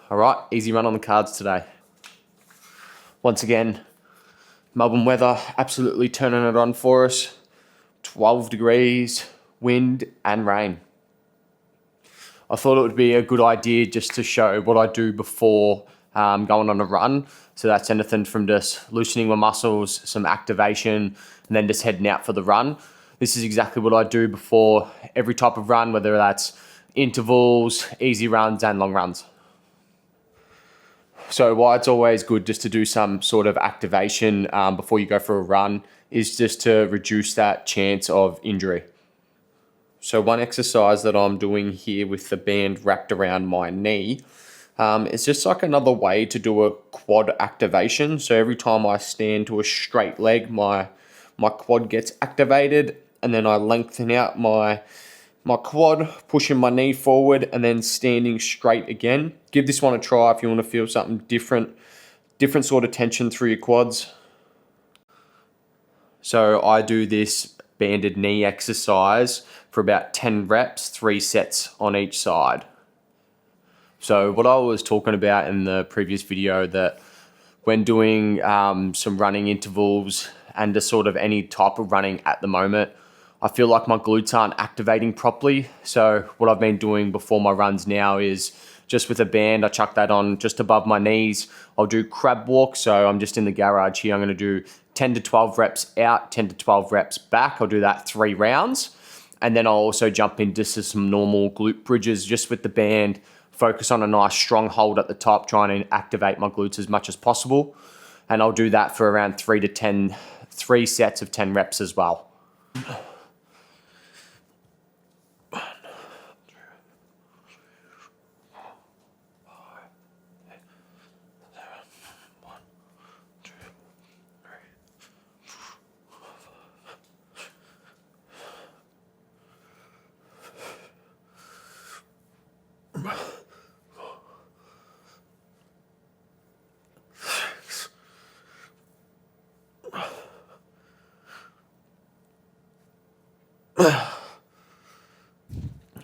All right, easy run on the cards today. Once again, Melbourne weather absolutely turning it on for us. 12 degrees, wind and rain. I thought it would be a good idea just to show what I do before going on a run. So that's anything from just loosening my muscles, some activation, and then just heading out for the run. This is exactly what I do before every type of run, whether that's intervals, easy runs, and long runs. So why it's always good just to do some sort of activation before you go for a run is just to reduce that chance of injury. So one exercise that I'm doing here with the band wrapped around my knee, it's just like another way to do a quad activation. So every time I stand to a straight leg, my quad gets activated, and then I lengthen out my quad, pushing my knee forward and then standing straight again. Give this one a try if you want to feel something different sort of tension through your quads. So I do this banded knee exercise for about 10 reps, 3 sets on each side. So what I was talking about in the previous video, that when doing some running intervals and just sort of any type of running at the moment, I feel like my glutes aren't activating properly. So what I've been doing before my runs now is just with a band, I chuck that on just above my knees. I'll do crab walk. So I'm just in the garage here. I'm going to do 10 to 12 reps out, 10 to 12 reps back. I'll do that 3 rounds. And then I'll also jump into some normal glute bridges just with the band, focus on a nice strong hold at the top, trying to activate my glutes as much as possible. And I'll do that for around 3 sets of 10 reps as well.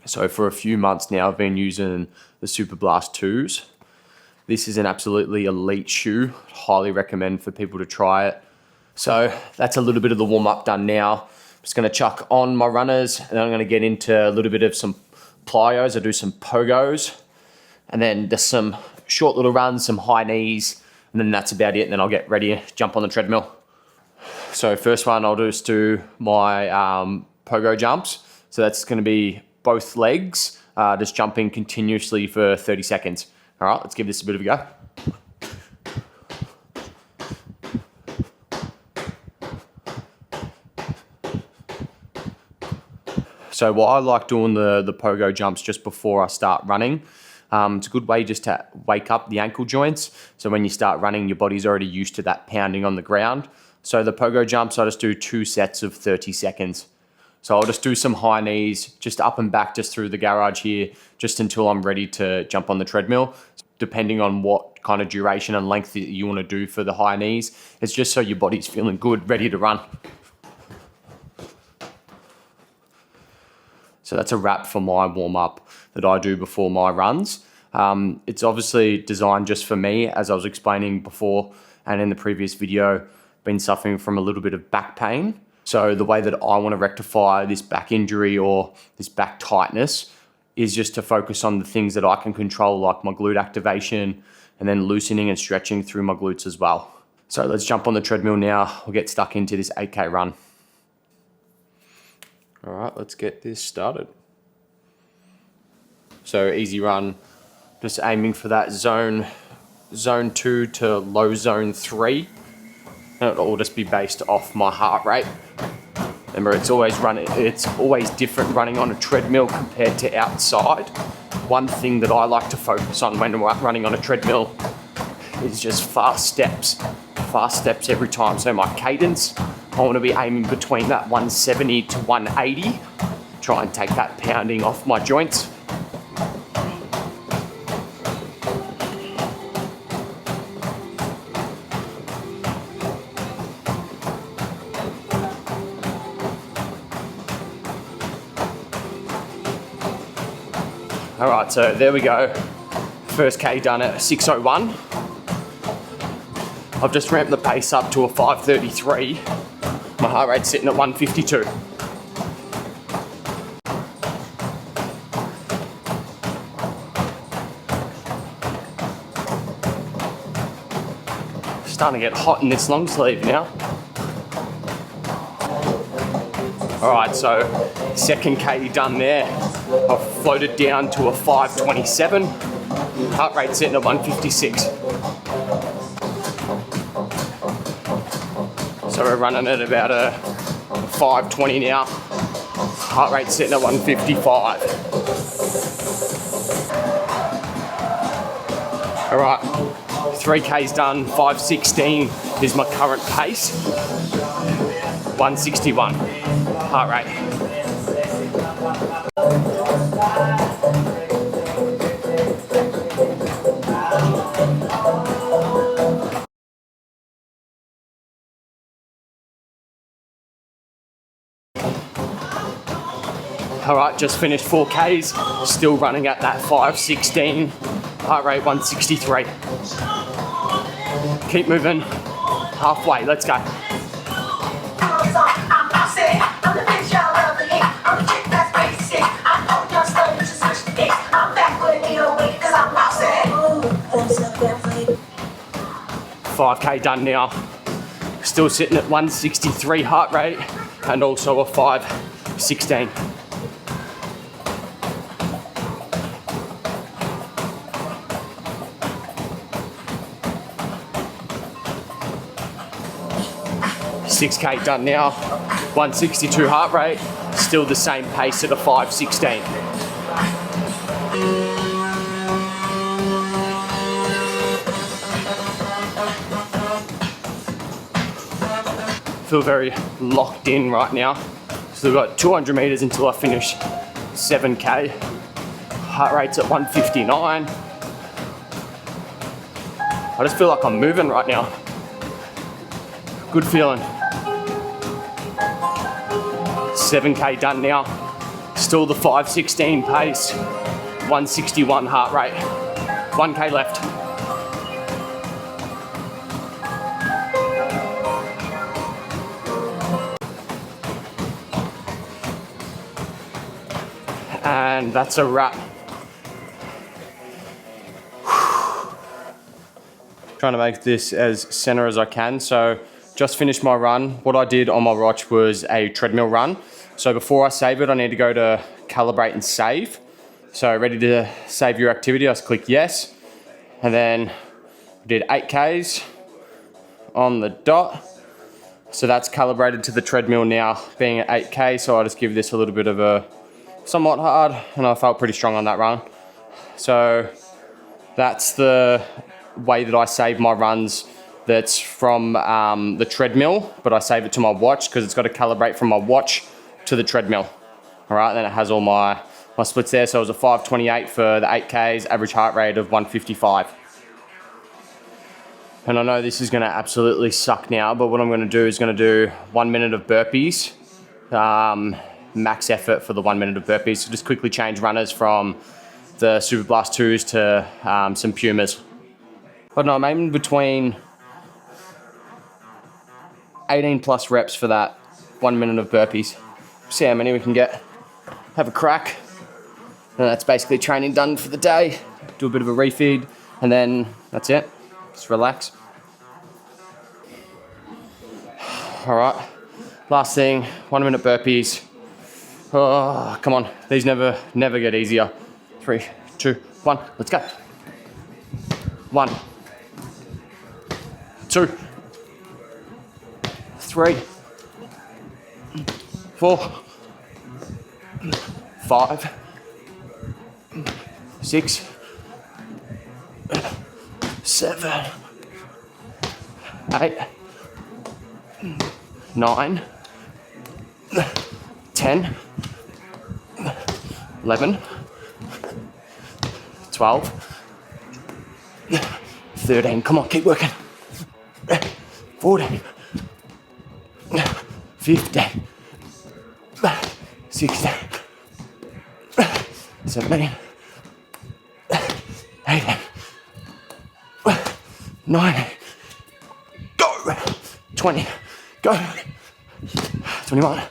So for a few months now, I've been using the Super Blast 2s. This is an absolutely elite shoe. Highly recommend for people to try it. So that's a little bit of the warm up done now. I'm just going to chuck on my runners, and then I'm going to get into a little bit of some plyos. I do some pogos, and then just some short little runs, some high knees, and then that's about it. And then I'll get ready to jump on the treadmill. So first one, I'll just do my Pogo Jumps. So that's going to be both legs, just jumping continuously for 30 seconds. All right, let's give this a bit of a go. So what I like doing the Pogo Jumps just before I start running. It's a good way just to wake up the ankle joints. So when you start running, your body's already used to that pounding on the ground. So the Pogo Jumps, I just do 2 sets of 30 seconds. So I'll just do some high knees, just up and back, just through the garage here, just until I'm ready to jump on the treadmill. Depending on what kind of duration and length that you want to do for the high knees, it's just so your body's feeling good, ready to run. So that's a wrap for my warm up that I do before my runs. It's obviously designed just for me, as I was explaining before and in the previous video, been suffering from a little bit of back pain. So the way that I want to rectify this back injury or this back tightness is just to focus on the things that I can control, like my glute activation and then loosening and stretching through my glutes as well. So let's jump on the treadmill now. We'll get stuck into this 8K run. All right, let's get this started. So easy run, just aiming for that zone 2 to low zone 3. And it'll all just be based off my heart rate. Remember, it's always different running on a treadmill compared to outside. One thing that I like to focus on when running on a treadmill is just fast steps every time. So my cadence, I want to be aiming between that 170 to 180. Try and take that pounding off my joints. All right, so there we go. First K done at 6:01. I've just ramped the pace up to a 5:33. My heart rate's sitting at 152. Starting to get hot in this long sleeve now. Alright, so second K done there. I've floated down to a 5:27. Heart rate sitting at 156. So we're running at about a 5:20 now. Heart rate sitting at 155. Alright, 3K's done, 5:16 is my current pace. 161 heart rate. Alright, just finished 4Ks, still running at that 5:16, heart rate 163. Keep moving, halfway, let's go. Five K done now, still sitting at 163 heart rate and also a 5:16. Six K done now, 162 heart rate, still the same pace at a 5:16. Feel very locked in right now. Still got 200 meters until I finish 7K. Heart rate's at 159. I just feel like I'm moving right now. Good feeling. 7K done now. Still the 5:16 pace. 161 heart rate. 1K left. And that's a wrap. Trying to make this as center as I can. So just finished my run. What I did on my watch was a treadmill run. So before I save it, I need to go to calibrate and save. So ready to save your activity, I just click yes. And then I did 8Ks on the dot. So that's calibrated to the treadmill now, being at 8K. So I just give this a little bit of a somewhat hard, and I felt pretty strong on that run. So that's the way that I save my runs. That's from the treadmill, but I save it to my watch because it's got to calibrate from my watch to the treadmill. All right, then it has all my splits there. So it was a 5:28 for the 8Ks, average heart rate of 155. And I know this is gonna absolutely suck now, but what I'm gonna do is gonna do 1 minute of burpees, max effort for the 1 minute of burpees. So just quickly change runners from the Super Blast 2s to some Pumas. But no, I'm aiming between 18 plus reps for that 1 minute of burpees. See how many we can get. Have a crack. And that's basically training done for the day. Do a bit of a refeed, and then that's it. Just relax. All right, last thing, 1 minute burpees. Oh, come on, these never get easier. 3, 2, 1, let's go. 1, 2, 3, 4, 5, 6, 7, 8, 9, 10, 11, 12, 13, come on, keep working. 14, 15, 16, 17, 18, 9, go, 20, go, 21,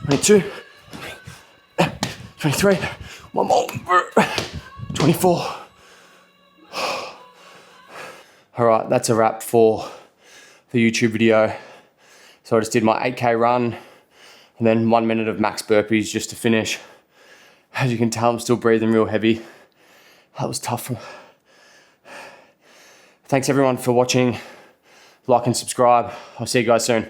22, 23, one more, 24. All right, that's a wrap for the YouTube video. So I just did my 8K run and then 1 minute of max burpees just to finish. As you can tell, I'm still breathing real heavy. That was tough. Thanks everyone for watching. Like and subscribe. I'll see you guys soon.